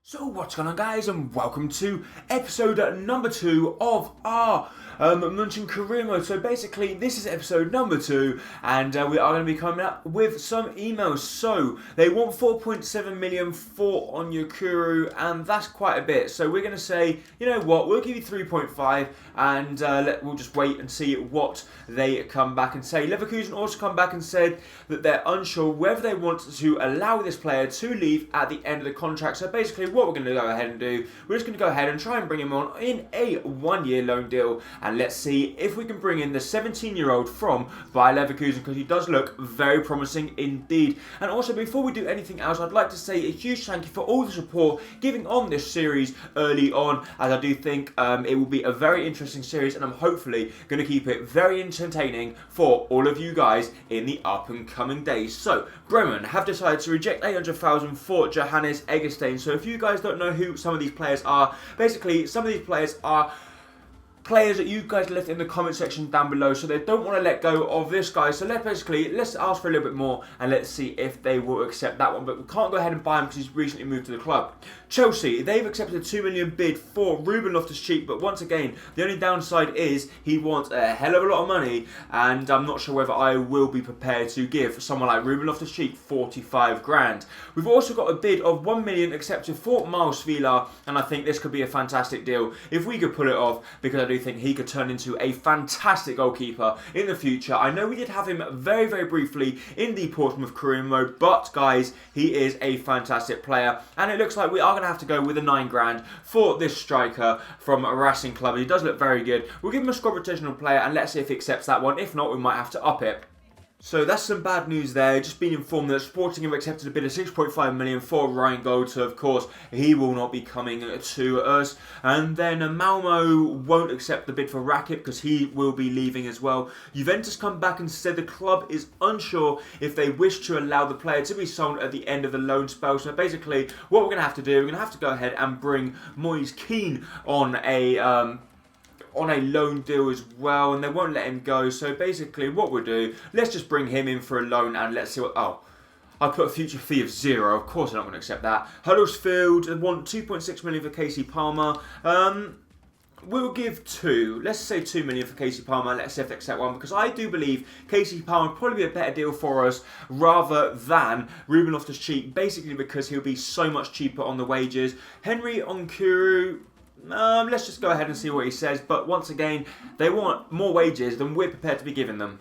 So what's going on, guys, and welcome to episode number 2 of our Munchen career mode. So basically this is episode number 2, and we are going to be coming up with some emails. So they want 4.7 million for Onyekuru, and that's quite a bit. So we're going to say, you know what, we'll give you 3.5, and we'll just wait and see what they come back and say. Leverkusen also come back and said that they're unsure whether they want to allow this player to leave at the end of the contract. So basically what we're going to go ahead and do, we're just going to go ahead and try and bring him on in a 1-year loan deal, and let's see if we can bring in the 17-year-old from Bayer Leverkusen, because he does look very promising indeed. And also, before we do anything else, I'd like to say a huge thank you for all the support giving on this series early on, as I do think it will be a very interesting series, and I'm hopefully going to keep it very entertaining for all of you guys in the up and coming days. So Bremen have decided to reject 800,000 for Johannes Eggestein. So if you guys don't know who some of these players are, basically some of these players are players that you guys left in the comment section down below, so they don't want to let go of this guy. So let's ask for a little bit more, and let's see if they will accept that one. But we can't go ahead and buy him because he's recently moved to the club. Chelsea, they've accepted a 2 million bid for Ruben Loftus-Cheek, but once again, the only downside is he wants a hell of a lot of money, and I'm not sure whether I will be prepared to give someone like Ruben Loftus-Cheek 45 grand. We've also got a bid of 1 million accepted for Miles Vila, and I think this could be a fantastic deal if we could pull it off, because I do think he could turn into a fantastic goalkeeper in the future. I know we did have him very, very briefly in the Portsmouth career mode, but guys, he is a fantastic player, and it looks like we are going to have to go with a 9 grand for this striker from Racing Club. He does look very good. We'll give him a squad rotational player, and let's see if he accepts that one. If not, we might have to up it. So that's some bad news there. Just been informed that Sporting have accepted a bid of 6.5 million for Ryan Gold, so of course he will not be coming to us. And then Malmo won't accept the bid for Rakitic because he will be leaving as well. Juventus come back and said the club is unsure if they wish to allow the player to be sold at the end of the loan spell. So basically what we're going to have to do, we're going to have to go ahead and bring Moise Kean on a loan deal as well, and they won't let him go. So basically what we'll do, let's just bring him in for a loan, and let's see what... Oh, I put a future fee of 0. Of course I'm not going to accept that. Huddersfield want 2.6 million for Casey Palmer. We'll give 2. Let's say 2 million for Casey Palmer. Let's see if they accept one, because I do believe Casey Palmer would probably be a better deal for us rather than Ruben Loftus-Cheek, basically because he'll be so much cheaper on the wages. Henry Onyekuru, let's just go ahead and see what he says. But once again, they want more wages than we're prepared to be giving them.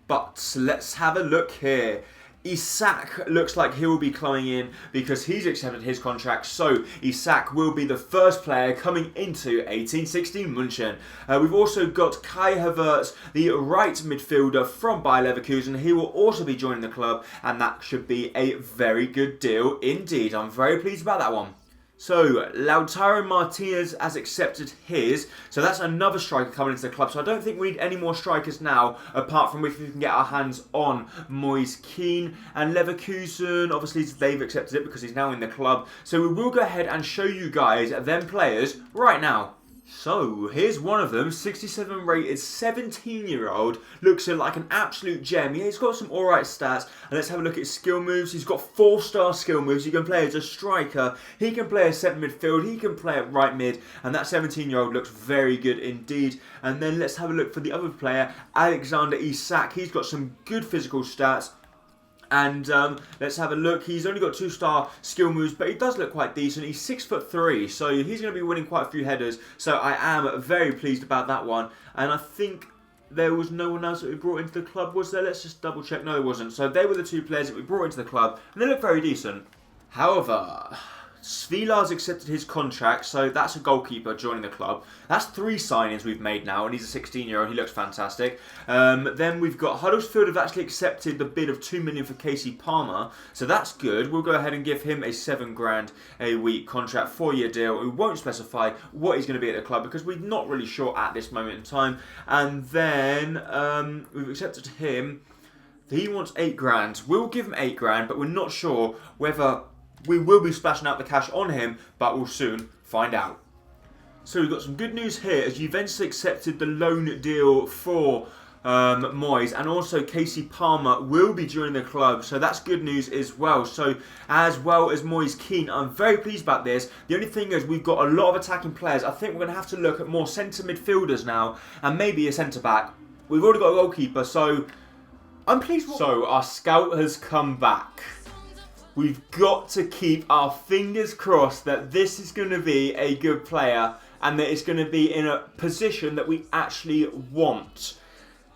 But let's have a look here. Isak looks like he will be coming in because he's accepted his contract. So Isak will be the first player coming into 1816 Munchen. We've also got Kai Havertz, the right midfielder from Bayer Leverkusen. He will also be joining the club, and that should be a very good deal indeed. I'm very pleased about that one. So, Lautaro Martinez has accepted his. So that's another striker coming into the club. So I don't think we need any more strikers now, apart from if we can get our hands on Moise Kean. And Leverkusen, obviously they've accepted it because he's now in the club. So we will go ahead and show you guys them players right now. So, here's one of them, 67 rated 17-year-old, looks like an absolute gem. Yeah, he's got some alright stats, and let's have a look at his skill moves. He's got 4-star skill moves. He can play as a striker, he can play as centre midfield, he can play at right mid, and that 17-year-old looks very good indeed. And then let's have a look for the other player, Alexander Isak. He's got some good physical stats. And let's have a look. He's only got 2-star skill moves, but he does look quite decent. He's 6'3", so he's going to be winning quite a few headers. So I am very pleased about that one. And I think there was no one else that we brought into the club, was there? Let's just double check. No, there wasn't. So they were the 2 players that we brought into the club, and they look very decent. However, Svilar's accepted his contract, so that's a goalkeeper joining the club. That's 3 signings we've made now, and he's a 16-year-old. He looks fantastic. Then we've got Huddersfield have actually accepted the bid of 2 million for Casey Palmer, so that's good. We'll go ahead and give him a 7 grand a week contract, 4-year deal. We won't specify what he's going to be at the club because we're not really sure at this moment in time. And then we've accepted him. He wants 8 grand. We'll give him 8 grand, but we're not sure whether we will be splashing out the cash on him, but we'll soon find out. So we've got some good news here as Juventus accepted the loan deal for Moyes, and also Casey Palmer will be joining the club, so that's good news as well. So as well as Moyes Keane, I'm very pleased about this. The only thing is we've got a lot of attacking players. I think we're going to have to look at more centre midfielders now, and maybe a centre back. We've already got a goalkeeper, so I'm pleased. So our scout has come back. We've got to keep our fingers crossed that this is going to be a good player and that it's going to be in a position that we actually want.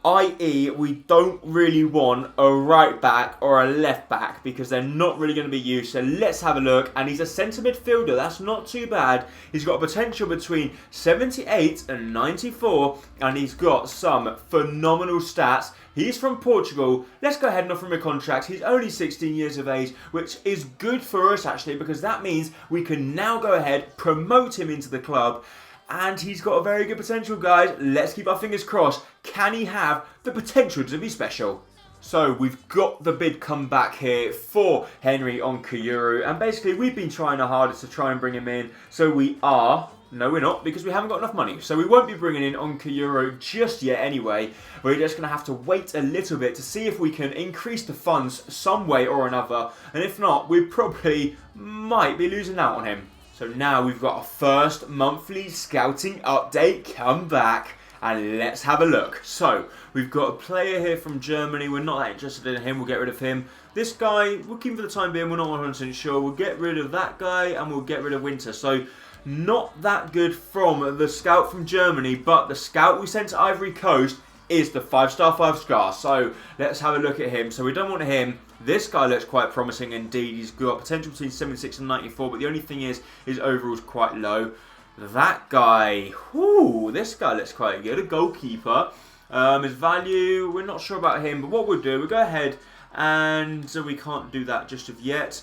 I.e., we don't really want a right back or a left back because they're not really going to be used. So let's have a look. And he's a centre midfielder. That's not too bad. He's got a potential between 78 and 94. And he's got some phenomenal stats. He's from Portugal. Let's go ahead and offer him a contract. He's only 16 years of age, which is good for us actually because that means we can now go ahead, promote him into the club. And he's got a very good potential, guys. Let's keep our fingers crossed. Can he have the potential to be special? So we've got the bid come back here for Henry Onkayuru. And basically we've been trying our hardest to try and bring him in. So we are... No, we're not, because we haven't got enough money. So we won't be bringing in Onkayuru just yet anyway. We're just going to have to wait a little bit to see if we can increase the funds some way or another. And if not, we probably might be losing out on him. So now we've got our first monthly scouting update come back, and let's have a look. So we've got a player here from Germany. We're not that interested in him. We'll get rid of him. This guy, we'll keep him for the time being. We're not 100% sure. We'll get rid of that guy and we'll get rid of Winter. So not that good from the scout from Germany, but the scout we sent to Ivory Coast is the 5-star 5-star. So let's have a look at him. So we don't want him. This guy looks quite promising indeed. He's got potential between 76 and 94, but the only thing is his overall's quite low. That guy, whoo, this guy looks quite good. A goalkeeper. His value, we're not sure about him, but what we'll do, we'll go ahead and so we can't do that just of yet.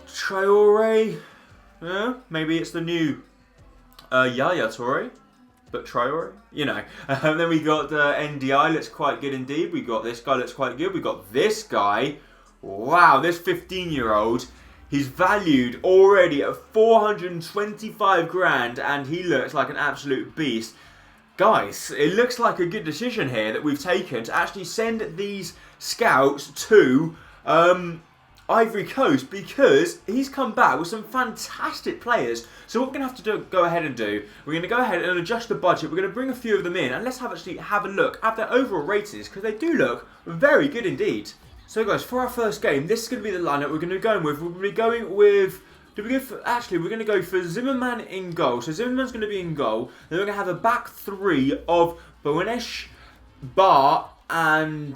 Traore, maybe it's the new Yaya Toure. But Traore, you know. Then we got NDI, looks quite good indeed. We got this guy, looks quite good. We got this guy. Wow, this 15-year-old. He's valued already at 425 grand and he looks like an absolute beast. Guys, it looks like a good decision here that we've taken to actually send these scouts to Ivory Coast because he's come back with some fantastic players. So what we're going to have to go ahead and do, we're going to go ahead and adjust the budget. We're going to bring a few of them in and let's actually have a look at their overall ratings because they do look very good indeed. So guys, for our first game, this is going to be the lineup we're going to be going with. We're going to be going with... Actually, we're going to go for Zimmerman in goal. So Zimmerman's going to be in goal. Then we're going to have a back three of Boenesh, Bar, and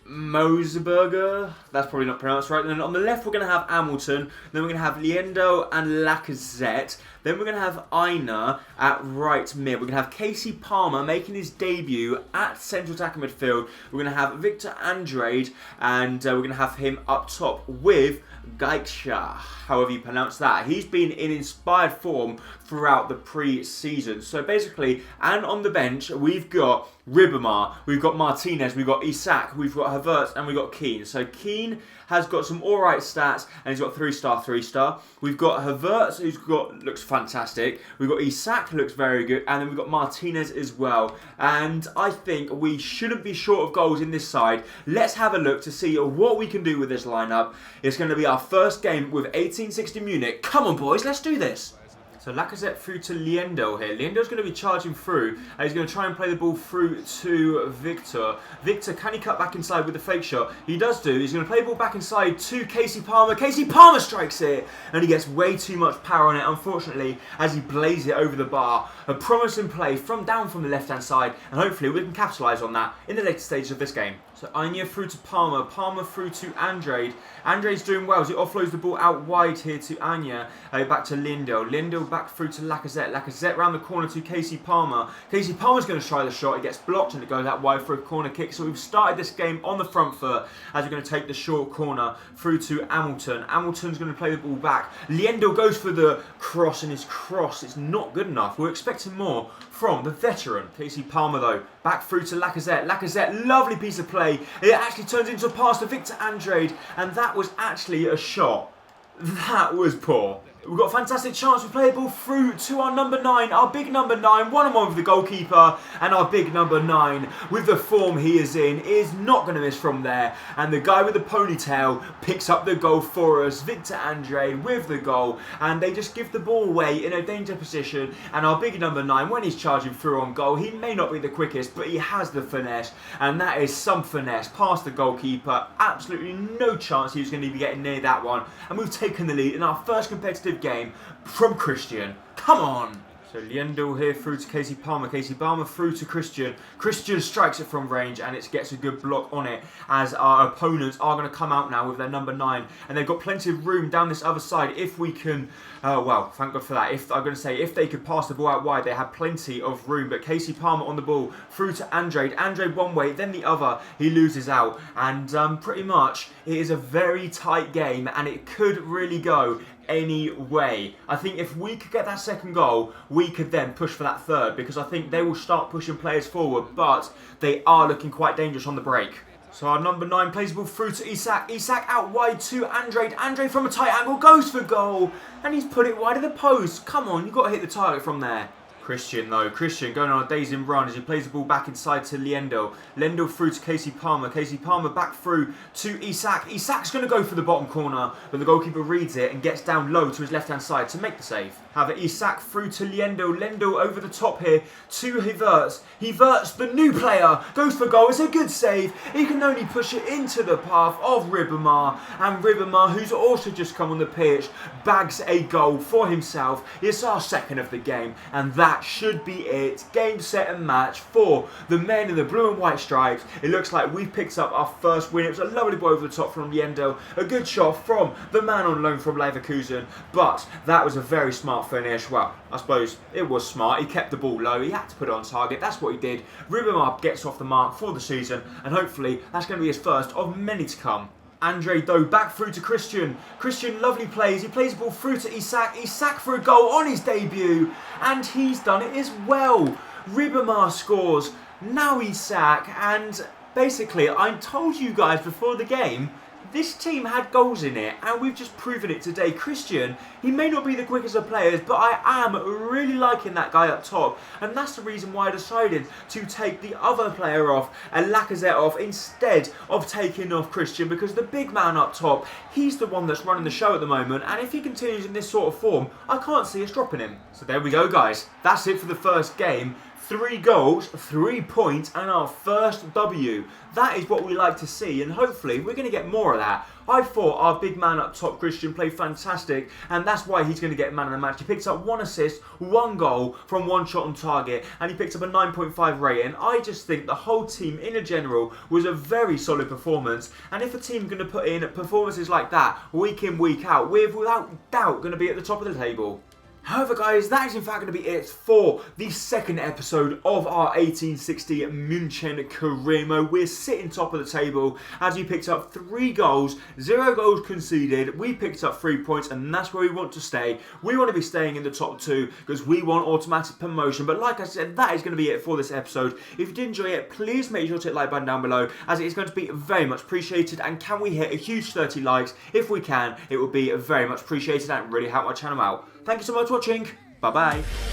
Moseberger. That's probably not pronounced right. Then on the left, we're going to have Hamilton. Then we're going to have Liendo and Lacazette. Then we're going to have Aina at right mid. We're going to have Casey Palmer making his debut at central attacking midfield. We're going to have Victor Andrade, and we're going to have him up top with Gaiksha, however you pronounce that. He's been in inspired form throughout the pre-season. So basically, and on the bench, we've got Ribamar, we've got Martinez, we've got Isak, we've got Havertz, and we've got Keane. So Keane has got some alright stats, and he's got 3-star, 3-star. We've got Havertz, looks fantastic. We've got Isak, who looks very good, and then we've got Martinez as well. And I think we shouldn't be short of goals in this side. Let's have a look to see what we can do with this lineup. It's going to be our first game with 1860 Munich. Come on, boys, let's do this. So Lacazette through to Liendo here. Liendo's going to be charging through. And he's going to try and play the ball through to Victor. Victor, can he cut back inside with the fake shot? He does do. He's going to play the ball back inside to Casey Palmer. Casey Palmer strikes it. And he gets way too much power on it, unfortunately, as he blazes it over the bar. A promising play from the left-hand side. And hopefully we can capitalise on that in the later stages of this game. So Anya through to Palmer. Palmer through to Andrade. Andrade's doing well as he offloads the ball out wide here to Anya. Back to Lindo. Lindo back through to Lacazette. Lacazette round the corner to Casey Palmer. Casey Palmer's going to try the shot. It gets blocked and it goes out wide for a corner kick. So we've started this game on the front foot as we're going to take the short corner through to Hamilton. Hamilton's going to play the ball back. Liendo goes for the cross and his cross is not good enough. We're expecting more from the veteran. Casey Palmer though, back through to Lacazette. Lacazette, lovely piece of play. It actually turns into a pass to Victor Andrade and that was actually a shot. That was poor. We've got a fantastic chance. We play the ball through to our number 9, our big number 9, one-on-one with the goalkeeper, and our big number 9, with the form he is in, is not going to miss from there. And the guy with the ponytail picks up the goal for us, Victor Andre, with the goal, and they just give the ball away in a danger position. And our big number 9, when he's charging through on goal, he may not be the quickest, but he has the finesse, and that is some finesse past the goalkeeper. Absolutely no chance he was going to be getting near that one, and we've taken the lead in our first competitive game from Christian. Come on! So Liendl here through to Casey Palmer. Casey Palmer through to Christian. Christian strikes it from range and it gets a good block on it, as our opponents are going to come out now with their number 9. And they've got plenty of room down this other side if we can, well, thank God for that. If they could pass the ball out wide, they have plenty of room. But Casey Palmer on the ball through to Andre. Andre one way, then the other. He loses out. And pretty much it is a very tight game and it could really go any way. I think if we could get that second goal, we could then push for that third, because I think they will start pushing players forward, but they are looking quite dangerous on the break. So our number 9 plays the ball through to Isak. Isak out wide to Andre. Andre from a tight angle goes for goal, and he's put it wide of the post. Come on, you've got to hit the target from there. Christian though, Christian going on a dazing run as he plays the ball back inside to Liendl. Liendl through to Casey Palmer. Casey Palmer back through to Isak. Isak's going to go for the bottom corner, but the goalkeeper reads it and gets down low to his left hand side to make the save. However, Isak through to Liendl. Liendl over the top here to Havertz. Havertz, the new player, goes for goal. It's a good save. He can only push it into the path of Ribamar. And Ribamar, who's also just come on the pitch, bags a goal for himself. It's our second of the game, and that should be it. Game, set and match for the men in the blue and white stripes. It looks like we've picked up our first win. It was a lovely ball over the top from Liendl. A good shot from the man on loan from Leverkusen, but that was a very smart finish. Well, I suppose it was smart. He kept the ball low. He had to put it on target. That's what he did. Ribamar gets off the mark for the season, and hopefully that's going to be his first of many to come. Andre though back through to Christian. Christian lovely plays. He plays the ball through to Isak. Isak for a goal on his debut, and he's done it as well. Ribamar scores. Now Isak, and basically I told you guys before the game, this team had goals in it, and we've just proven it today. Christian, he may not be the quickest of players, but I am really liking that guy up top, and that's the reason why I decided to take the other player off, and Lacazette off, instead of taking off Christian, because the big man up top, he's the one that's running the show at the moment, and if he continues in this sort of form, I can't see us dropping him. So there we go, guys. That's it for the first game. 3 goals, 3 points, and our first W. That is what we like to see, and hopefully we're going to get more of that. I thought our big man up top, Christian, played fantastic, and that's why he's going to get man of the match. He picks up 1 assist, 1 goal from 1 shot on target, and he picks up a 9.5 rating. I just think the whole team in a general was a very solid performance, and if a team going to put in performances like that week in, week out, we're without doubt going to be at the top of the table. However, guys, that is in fact going to be it for the second episode of our 1860 Munchen career. We're sitting top of the table as we picked up 3 goals, 0 goals conceded. We picked up 3 points, and that's where we want to stay. We want to be staying in the top 2 because we want automatic promotion. But like I said, that is going to be it for this episode. If you did enjoy it, please make sure to hit the like button down below, as it is going to be very much appreciated. And can we hit a huge 30 likes? If we can, it will be very much appreciated and really help my channel out. Thank you so much for watching. Bye bye.